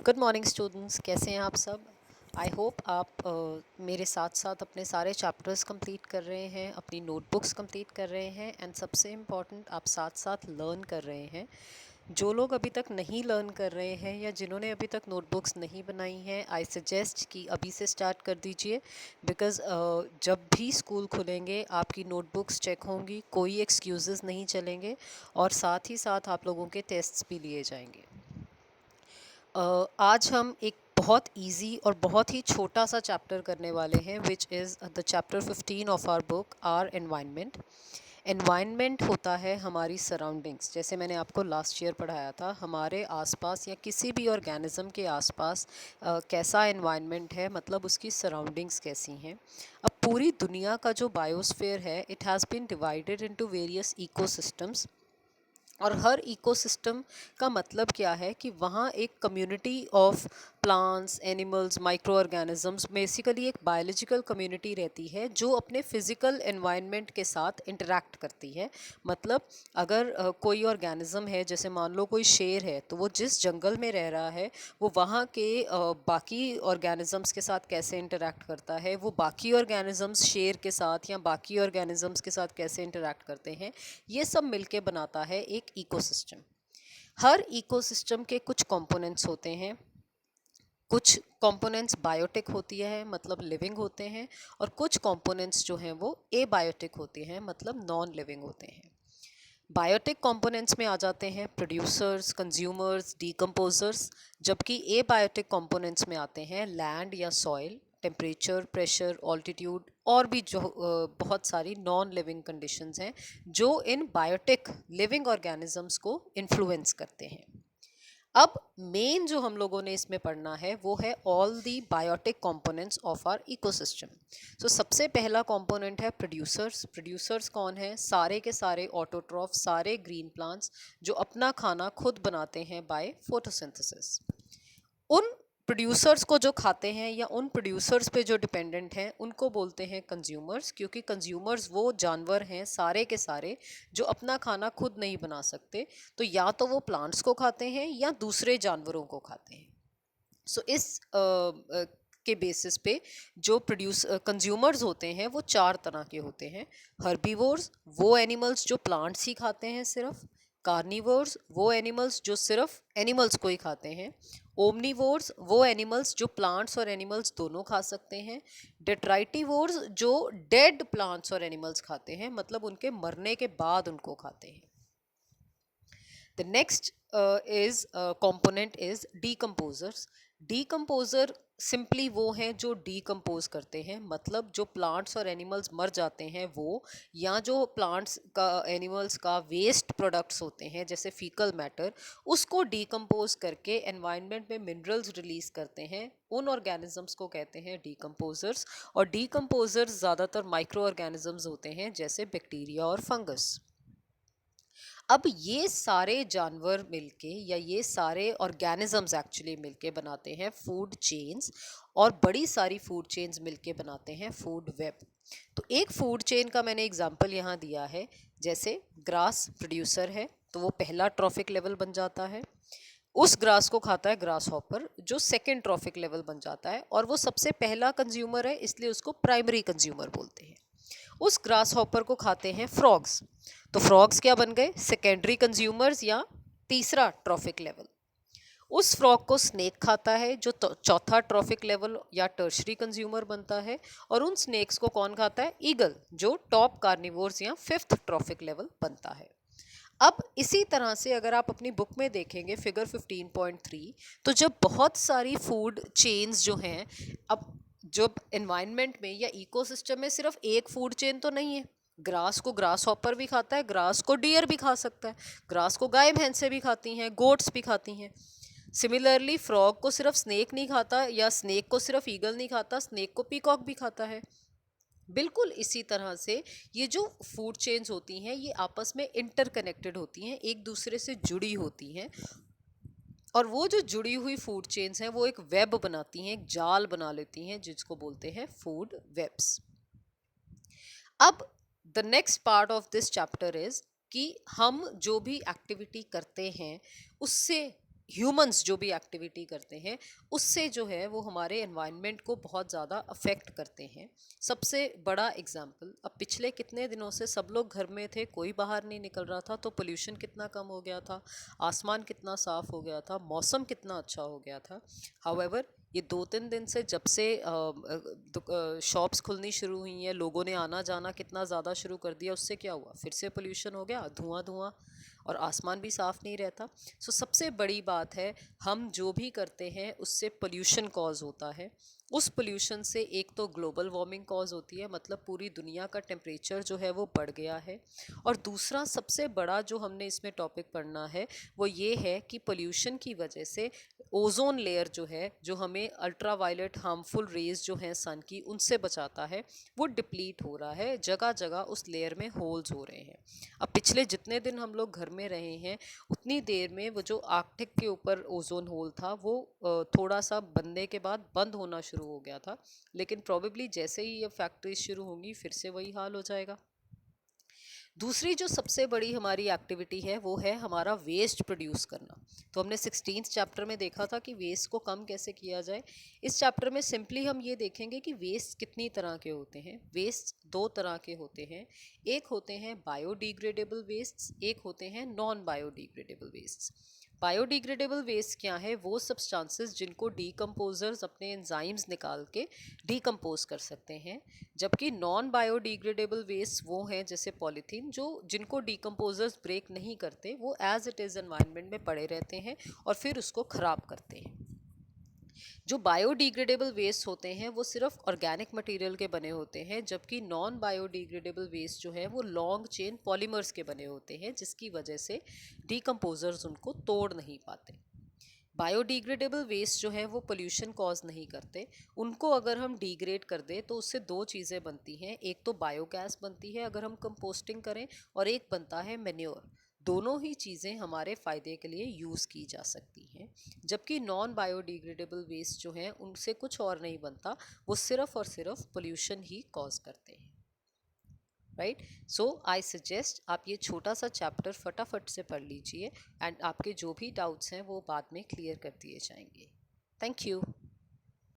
Good morning students, कैसे हैं आप सब। आई होप आप मेरे साथ साथ अपने सारे चैप्टर्स कंप्लीट कर रहे हैं, अपनी नोटबुक्स कंप्लीट कर रहे हैं एंड सबसे इम्पॉर्टेंट आप साथ साथ लर्न कर रहे हैं। जो लोग अभी तक नहीं लर्न कर रहे हैं या जिन्होंने अभी तक नोटबुक्स नहीं बनाई हैं, आई सजेस्ट कि अभी से स्टार्ट कर दीजिए। बिकॉज़ जब भी स्कूल खुलेंगे आपकी नोटबुक्स चेक होंगी, कोई एक्सक्यूज़ेस नहीं चलेंगे और साथ ही साथ आप लोगों के टेस्ट्स भी लिए जाएंगे। आज हम एक बहुत इजी और बहुत ही छोटा सा चैप्टर करने वाले हैं which is the chapter 15 of our book are environment. Environment होता है हमारी सराउंडिंग्स। जैसे मैंने आपको लास्ट ईयर पढ़ाया था, हमारे आसपास या किसी भी ऑर्गेनिज्म के आसपास कैसा एनवायरनमेंट है, मतलब उसकी सराउंडिंग्स कैसी हैं। अब पूरी दुनिया का जो बायोस्फीयर है, it has been divided into various ecosystems. और हर इकोसिस्टम का मतलब क्या है कि वहाँ एक community of plants, animals, micro organisms, basically एक बायोलॉजिकल कम्युनिटी रहती है जो अपने फिज़िकल एनवायरनमेंट के साथ इंटरेक्ट करती है। मतलब अगर कोई ऑर्गेनिज्म है, जैसे मान लो कोई शेर है, तो वो जिस जंगल में रह रहा है वो वहाँ के बाकी ऑर्गेनिजम्स के साथ कैसे इंटरेक्ट करता है, वो बाकी ऑर्गेनिजम्स शेर के साथ या बाकी ऑर्गेनिजम्स के साथ कैसे इंटरेक्ट करते हैं, ये सब मिलके बनाता है एक इकोसिस्टम। हर इकोसिस्टम के कुछ कंपोनेंट्स होते हैं। कुछ कंपोनेंट्स बायोटिक होती है, मतलब लिविंग होते हैं, और कुछ कंपोनेंट्स जो हैं वो एबायोटिक होते हैं, मतलब नॉन लिविंग होते हैं। बायोटिक कंपोनेंट्स में आ जाते हैं प्रोड्यूसर्स, कंज्यूमर्स, डीकम्पोजर्स, जबकि एबायोटिक कंपोनेंट्स में आते हैं लैंड या सॉइल, टेम्परेचर, प्रेशर, ऑल्टीट्यूड और भी जो बहुत सारी नॉन लिविंग कंडीशंस हैं जो इन बायोटिक लिविंग ऑर्गेनिजम्स को इन्फ्लुएंस करते हैं। अब मेन जो हम लोगों ने इसमें पढ़ना है वो है all the biotic components of our ecosystem. So सबसे पहला कंपोनेंट है प्रोड्यूसर्स। प्रोड्यूसर्स कौन है? सारे के सारे ऑटोट्रॉफ, सारे ग्रीन प्लांट्स जो अपना खाना खुद बनाते हैं बाय फोटोसिंथेसिस। उन प्रोड्यूसर्स को जो खाते हैं या उन प्रोड्यूसर्स पे जो डिपेंडेंट हैं उनको बोलते हैं कंज्यूमर्स, क्योंकि कंज्यूमर्स वो जानवर हैं सारे के सारे जो अपना खाना खुद नहीं बना सकते। तो या तो वो प्लांट्स को खाते हैं या दूसरे जानवरों को खाते हैं। सो इस के बेसिस पे जो प्रोड्यूस कंज्यूमर्स होते हैं वो चार तरह के होते हैं। हर्बीवोर्स, वो एनिमल्स जो प्लांट्स ही खाते हैं सिर्फ। कार्निवोर्स, वो एनिमल्स जो सिर्फ एनिमल्स को ही खाते हैं। ओमनीवोर्स, वो एनिमल्स जो प्लांट्स और एनिमल्स दोनों खा सकते हैं। डेट्राइटिवोर्स, जो डेड प्लांट्स और एनिमल्स खाते हैं, मतलब उनके मरने के बाद उनको खाते हैं। The next component is decomposers. Decomposer simply वो हैं जो डीकम्पोज करते हैं, मतलब जो प्लांट्स और एनिमल्स मर जाते हैं वो, या जो प्लांट्स का एनिमल्स का वेस्ट प्रोडक्ट्स होते हैं जैसे फीकल मैटर, उसको डीकम्पोज करके एनवायरनमेंट में मिनरल्स रिलीज करते हैं, उन ऑर्गेनिजम्स को कहते हैं डीकम्पोजर्स। और डीकम्पोजर्स ज़्यादातर माइक्रो ऑर्गेनिजम्स होते हैं जैसे बैक्टीरिया और फंगस। अब ये सारे जानवर मिलके या ये सारे ऑर्गेनिजम्स एक्चुअली मिलके बनाते हैं फूड चेन्स, और बड़ी सारी फूड चेन्स मिलके बनाते हैं फूड वेब। तो एक फूड चेन का मैंने एग्जांपल यहाँ दिया है। जैसे ग्रास प्रोड्यूसर है तो वो पहला ट्रॉफिक लेवल बन जाता है। उस ग्रास को खाता है ग्रास हॉपर जो सेकेंड ट्रॉफिक लेवल बन जाता है, और वो सबसे पहला कंज्यूमर है इसलिए उसको प्राइमरी कंज्यूमर बोलते हैं। उस ग्रास हॉपर को खाते हैं फ्रॉग्स, तो फ्रॉग्स क्या बन गए? सेकेंडरी कंज्यूमर्स या तीसरा ट्रॉफिक लेवल। उस फ्रॉग को स्नेक खाता है जो चौथा ट्रॉफिक लेवल या टर्शरी कंज्यूमर बनता है। और उन स्नेक्स को कौन खाता है? ईगल, जो टॉप कार्निवोर्स या फिफ्थ ट्रॉफिक लेवल बनता है। अब इसी तरह से अगर आप अपनी बुक में देखेंगे फिगर 15.3, तो जब बहुत सारी फूड चेन्स जो हैं, अब जब एनवायरनमेंट में या इकोसिस्टम में सिर्फ एक फूड चेन तो नहीं है। ग्रास को ग्रास हॉपर भी खाता है, ग्रास को डियर भी खा सकता है, ग्रास को गाय भैंसे भी खाती हैं, गोट्स भी खाती हैं। सिमिलरली फ्रॉग को सिर्फ स्नेक नहीं खाता, या स्नेक को सिर्फ ईगल नहीं खाता, स्नेक को पीकॉक भी खाता है। बिल्कुल इसी तरह से ये जो फूड चेन्स होती हैं ये आपस में इंटरकनेक्टेड होती हैं, एक दूसरे से जुड़ी होती हैं। और वो जो जुड़ी हुई फूड चेन्स हैं वो एक वेब बनाती हैं, एक जाल बना लेती हैं, जिसको बोलते हैं फूड वेब्स। अब the next part of this chapter is कि हम जो भी एक्टिविटी करते हैं उससे ह्यूमंस जो भी एक्टिविटी करते हैं उससे जो है वो हमारे एनवायरनमेंट को बहुत ज़्यादा अफेक्ट करते हैं। सबसे बड़ा एग्जांपल, अब पिछले कितने दिनों से सब लोग घर में थे, कोई बाहर नहीं निकल रहा था, तो पोल्यूशन कितना कम हो गया था, आसमान कितना साफ़ हो गया था, मौसम कितना अच्छा हो गया था। हाउएवर ये 2-3 दिन से जब से शॉप्स खुलनी शुरू हुई हैं, लोगों ने आना जाना कितना ज़्यादा शुरू कर दिया, उससे क्या हुआ, फिर से पोल्यूशन हो गया, धुआं धुआं, और आसमान भी साफ़ नहीं रहता। सो सबसे बड़ी बात है, हम जो भी करते हैं उससे पोल्यूशन कॉज होता है। उस पोल्यूशन से एक तो ग्लोबल वार्मिंग कॉज होती है, मतलब पूरी दुनिया का टेम्परेचर जो है वो बढ़ गया है। और दूसरा सबसे बड़ा जो हमने इसमें टॉपिक पढ़ना है वो ये है कि पोल्यूशन की वजह से ओजोन लेयर जो है, जो हमें अल्ट्रा वायलेट हार्मफुल रेज जो हैं सन की, उनसे बचाता है, वो डिप्लीट हो रहा है, जगह जगह उस लेयर में होल्स हो रहे हैं। अब पिछले जितने दिन हम लोग घर में रहे हैं उतनी देर में वो जो आर्कटिक के ऊपर ओजोन होल था वो थोड़ा सा बनने के बाद बंद होना शुरू हो गया था, लेकिन प्रोबेबली जैसे ही ये फैक्ट्रीज शुरू होंगी फिर से वही हाल हो जाएगा। दूसरी जो सबसे बड़ी हमारी एक्टिविटी है वो है हमारा वेस्ट प्रोड्यूस करना। तो हमने 16th चैप्टर में देखा था कि वेस्ट को कम कैसे किया जाए। इस चैप्टर में सिंपली हम ये देखेंगे कि वेस्ट कितनी तरह के होते हैं। वेस्ट दो तरह के होते हैं, एक होते हैं बायोडिग्रेडेबल वेस्ट, एक होते हैं non biodegradable waste. Biodegradable waste क्या है, वो सब्सटेंसेस जिनको डीकम्पोजर्स अपने एंजाइम्स निकाल के डीकम्पोज कर सकते हैं। जबकि नॉन बायोडिग्रेडेबल वेस्ट वो हैं जैसे पॉलीथीन, जो जिनको डीकम्पोजर्स ब्रेक नहीं करते, वो एज इट इज़ एनवायरनमेंट में पड़े रहते हैं और फिर उसको ख़राब करते हैं। जो बायोडिग्रेडेबल वेस्ट होते हैं वो सिर्फ ऑर्गेनिक मटेरियल के बने होते हैं, जबकि नॉन बायोडिग्रेडेबल वेस्ट जो है वो लॉन्ग चेन पॉलीमर्स के बने होते हैं, जिसकी वजह से डीकम्पोजर्स उनको तोड़ नहीं पाते। बायोडिग्रेडेबल वेस्ट जो है वो पोल्यूशन कॉज नहीं करते। उनको अगर हम डिग्रेड कर दें तो उससे दो चीज़ें बनती हैं, एक तो बायोगैस बनती है अगर हम कंपोस्टिंग करें, और एक बनता है मेन्योर। दोनों ही चीज़ें हमारे फ़ायदे के लिए यूज़ की जा सकती हैं। जबकि नॉन बायोडिग्रेडेबल वेस्ट जो हैं उनसे कुछ और नहीं बनता, वो सिर्फ़ और सिर्फ पोल्यूशन ही कॉज करते हैं। राइट, सो आई सजेस्ट आप ये छोटा सा चैप्टर फटाफट से पढ़ लीजिए, एंड आपके जो भी डाउट्स हैं वो बाद में क्लियर कर दिए जाएंगे। Thank you.